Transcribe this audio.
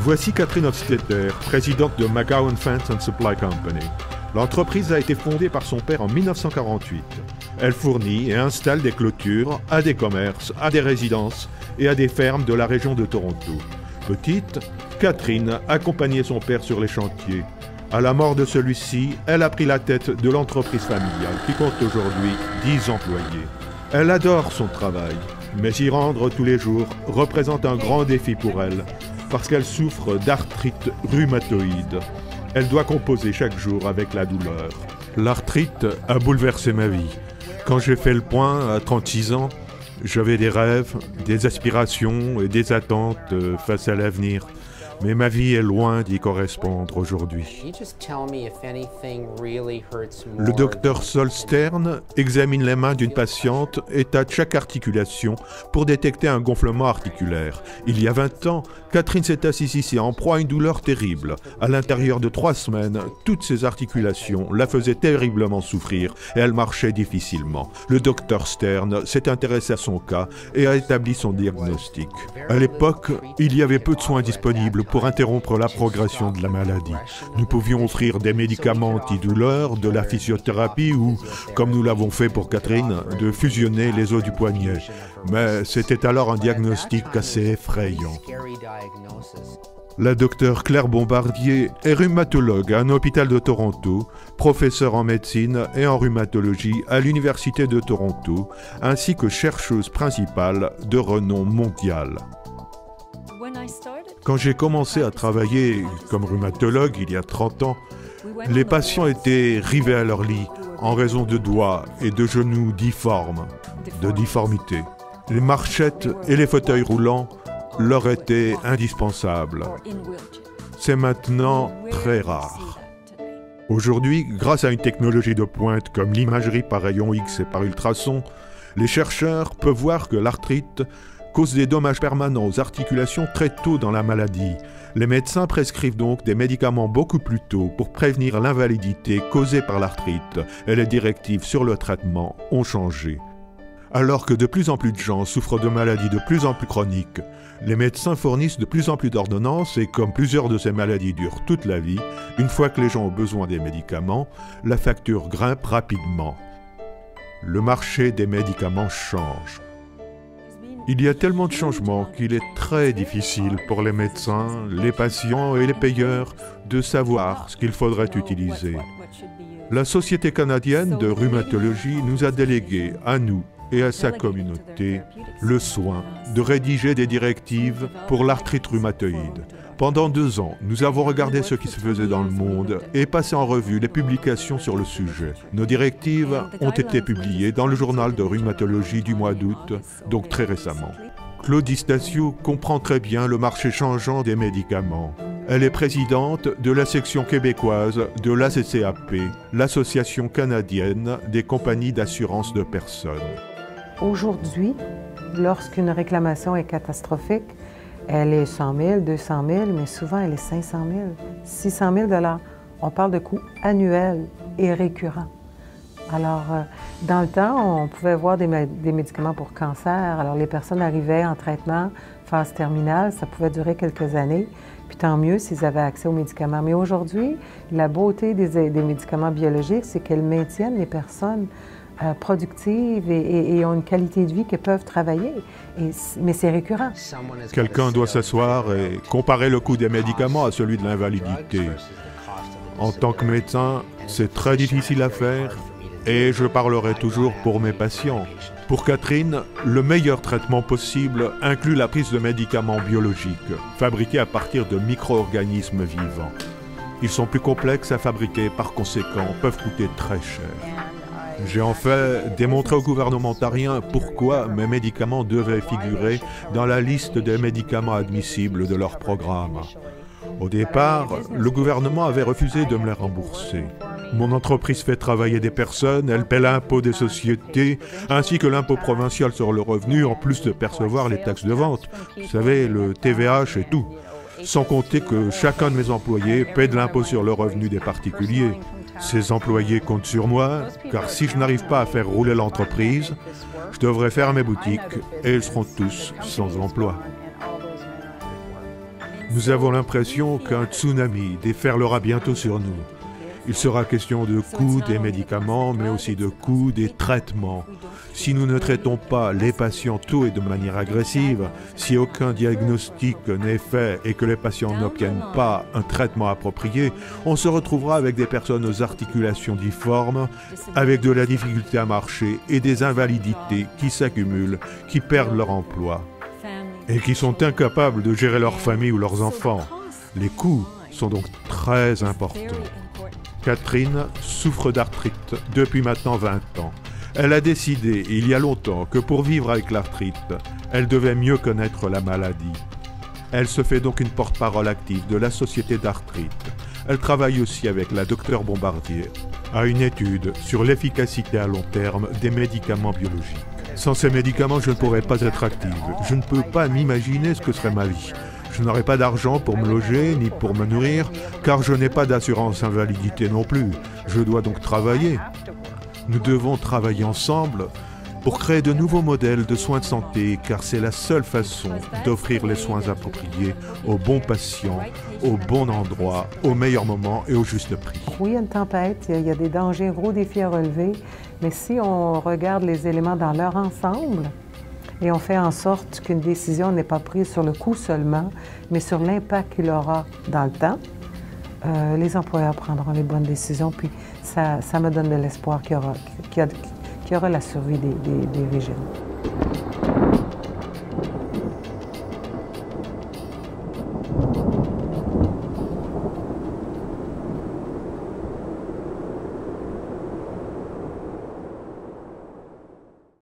Voici Catherine Hofstetter, présidente de McGowan Fence and Supply Company. L'entreprise a été fondée par son père en 1948. Elle fournit et installe des clôtures à des commerces, à des résidences et à des fermes de la région de Toronto. Petite, Catherine accompagnait son père sur les chantiers. À la mort de celui-ci, elle a pris la tête de l'entreprise familiale qui compte aujourd'hui 10 employés. Elle adore son travail, mais y rendre tous les jours représente un grand défi pour elle, parce qu'elle souffre d'arthrite rhumatoïde. Elle doit composer chaque jour avec la douleur. L'arthrite a bouleversé ma vie. Quand j'ai fait le point à 36 ans, j'avais des rêves, des aspirations et des attentes face à l'avenir. Mais ma vie est loin d'y correspondre aujourd'hui. Le docteur Solstern examine les mains d'une patiente et tâte chaque articulation pour détecter un gonflement articulaire. Il y a 20 ans, Catherine s'est assise ici en proie à une douleur terrible. À l'intérieur de 3 semaines, toutes ses articulations la faisaient terriblement souffrir et elle marchait difficilement. Le docteur Stern s'est intéressé à son cas et a établi son diagnostic. À l'époque, il y avait peu de soins disponibles pour interrompre la progression de la maladie. Nous pouvions offrir des médicaments antidouleurs, de la physiothérapie ou, comme nous l'avons fait pour Catherine, de fusionner les os du poignet. Mais c'était alors un diagnostic assez effrayant. La docteure Claire Bombardier est rhumatologue à un hôpital de Toronto, professeure en médecine et en rhumatologie à l'Université de Toronto, ainsi que chercheuse principale de renom mondial. Quand j'ai commencé à travailler comme rhumatologue il y a 30 ans, les patients étaient rivés à leur lit en raison de doigts et de genoux difformes, de difformités. Les marchettes et les fauteuils roulants leur étaient indispensables. C'est maintenant très rare. Aujourd'hui, grâce à une technologie de pointe comme l'imagerie par rayon X et par ultrasons, les chercheurs peuvent voir que l'arthrite cause des dommages permanents aux articulations très tôt dans la maladie. Les médecins prescrivent donc des médicaments beaucoup plus tôt pour prévenir l'invalidité causée par l'arthrite et les directives sur le traitement ont changé. Alors que de plus en plus de gens souffrent de maladies de plus en plus chroniques, les médecins fournissent de plus en plus d'ordonnances et comme plusieurs de ces maladies durent toute la vie, une fois que les gens ont besoin des médicaments, la facture grimpe rapidement. Le marché des médicaments change. Il y a tellement de changements qu'il est très difficile pour les médecins, les patients et les payeurs de savoir ce qu'il faudrait utiliser. La Société canadienne de rhumatologie nous a délégué, à nous et à sa communauté, le soin de rédiger des directives pour l'arthrite rhumatoïde. Pendant 2 ans, nous avons regardé ce qui se faisait dans le monde et passé en revue les publications sur le sujet. Nos directives ont été publiées dans le journal de rhumatologie du mois d'août, donc très récemment. Claudie Stasiou comprend très bien le marché changeant des médicaments. Elle est présidente de la section québécoise de l'ACCAP, l'Association canadienne des compagnies d'assurance de personnes. Aujourd'hui, lorsqu'une réclamation est catastrophique, elle est 100 000, 200 000, mais souvent elle est 500 000, 600 000 $. On parle de coûts annuels et récurrents. Alors, dans le temps, on pouvait voir des médicaments pour cancer. Alors, les personnes arrivaient en traitement, phase terminale, ça pouvait durer quelques années. Puis tant mieux s'ils avaient accès aux médicaments. Mais aujourd'hui, la beauté des médicaments biologiques, c'est qu'elles maintiennent les personnes productives et ont une qualité de vie qu'elles peuvent travailler. Mais c'est récurrent. Quelqu'un doit s'asseoir et comparer le coût des médicaments à celui de l'invalidité. En tant que médecin, c'est très difficile à faire et je parlerai toujours pour mes patients. Pour Catherine, le meilleur traitement possible inclut la prise de médicaments biologiques, fabriqués à partir de micro-organismes vivants. Ils sont plus complexes à fabriquer, par conséquent, peuvent coûter très cher. J'ai en fait démontré au gouvernement ontarien pourquoi mes médicaments devaient figurer dans la liste des médicaments admissibles de leur programme. Au départ, le gouvernement avait refusé de me les rembourser. Mon entreprise fait travailler des personnes, elle paie l'impôt des sociétés, ainsi que l'impôt provincial sur le revenu, en plus de percevoir les taxes de vente. Vous savez, le TVH et tout. Sans compter que chacun de mes employés paie de l'impôt sur le revenu des particuliers. Ces employés comptent sur moi, car si je n'arrive pas à faire rouler l'entreprise, je devrais fermer boutique et ils seront tous sans emploi. Nous avons l'impression qu'un tsunami déferlera bientôt sur nous. Il sera question de coût des médicaments, mais aussi de coût des traitements. Si nous ne traitons pas les patients tôt et de manière agressive, si aucun diagnostic n'est fait et que les patients n'obtiennent pas un traitement approprié, on se retrouvera avec des personnes aux articulations difformes, avec de la difficulté à marcher et des invalidités qui s'accumulent, qui perdent leur emploi et qui sont incapables de gérer leur famille ou leurs enfants. Les coûts sont donc très importants. Catherine souffre d'arthrite depuis maintenant 20 ans. Elle a décidé, il y a longtemps, que pour vivre avec l'arthrite, elle devait mieux connaître la maladie. Elle se fait donc une porte-parole active de la Société d'arthrite. Elle travaille aussi avec la docteure Bombardier à une étude sur l'efficacité à long terme des médicaments biologiques. Sans ces médicaments, je ne pourrais pas être active. Je ne peux pas m'imaginer ce que serait ma vie. Je n'aurai pas d'argent pour me loger ni pour me nourrir, car je n'ai pas d'assurance invalidité non plus. Je dois donc travailler. Nous devons travailler ensemble pour créer de nouveaux modèles de soins de santé, car c'est la seule façon d'offrir les soins appropriés aux bons patients, au bon endroit, au meilleur moment et au juste prix. Oui, il y a une tempête, il y a des dangers, un gros défi à relever, mais si on regarde les éléments dans leur ensemble, et on fait en sorte qu'une décision n'est pas prise sur le coût seulement, mais sur l'impact qu'il aura dans le temps, les employeurs prendront les bonnes décisions, puis ça me donne de l'espoir qu'il y aura la survie des régimes.